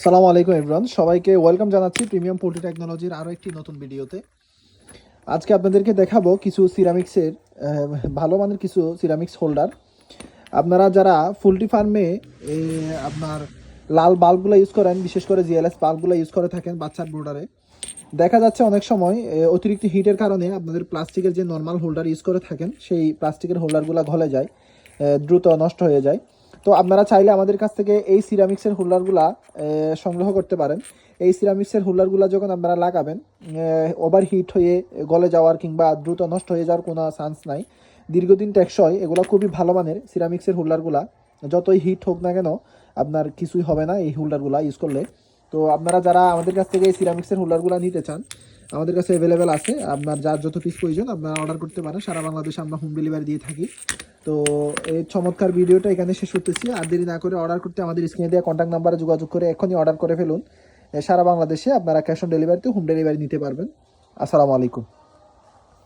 সালামু আলাইকুম এভরিওয়ান, সবাইকে ওয়েলকাম জানাচ্ছি প্রিমিয়াম পোল্ট্রি টেকনোলজির আরও একটি নতুন ভিডিওতে। আজকে আপনাদেরকে দেখাবো কিছু সিরামিক্সের ভালো মানের কিছু সিরামিক্স হোল্ডার। আপনারা যারা পোল্ট্রি ফার্মে আপনার লাল বাল্বগুলো ইউজ করেন, বিশেষ করে জিএলএস বাল্বগুলো ইউজ করে থাকেন বাচ্চার ব্রোডারে, দেখা যাচ্ছে অনেক সময় অতিরিক্ত হিটের কারণে আপনাদের প্লাস্টিকের যে নর্মাল হোল্ডার ইউজ করে থাকেন সেই প্লাস্টিকের হোল্ডারগুলো গলে যায়, দ্রুত নষ্ট হয়ে যায়। তো আপনারা চাইলে আমাদের কাছ থেকে এই সিরামিক্সের হোল্ডারগুলা সংগ্রহ করতে পারেন। এই সিরামিক্সের হোল্ডারগুলো যখন আপনারা লাগাবেন, ওভার হিট হয়ে গলে যাওয়ার কিংবা দ্রুত নষ্ট হয়ে যাওয়ার কোনো চান্স নাই। দীর্ঘদিন টেকসই, এগুলো খুবই ভালো মানের সিরামিক্সের হোল্ডারগুলা। যতই হিট হোক না কেন আপনার কিছুই হবে না এই হোল্ডারগুলো ইউজ করলে। তো আপনারা যারা আমাদের কাছ থেকে এই সিরামিক্সের হোল্ডারগুলো নিতে চান, আমাদের কাছে অ্যাভেলেবেল আছে। আপনার যার যত পিস প্রয়োজন আপনারা অর্ডার করতে পারেন। সারা বাংলাদেশে আমরা হোম ডেলিভারি দিয়ে থাকি। তো এই চমৎকার ভিডিওটা এখানে শেষ করতেছি। আর দেরি না করে অর্ডার করতে আমাদের স্ক্রিনে দেওয়া কন্ট্যাক্ট নাম্বারে যোগাযোগ করে এখনই অর্ডার করে ফেলুন। সারা বাংলাদেশে আপনারা ক্যাশ অন ডেলিভারিতে হোম ডেলিভারি নিতে পারবেন। আসসালামু আলাইকুম।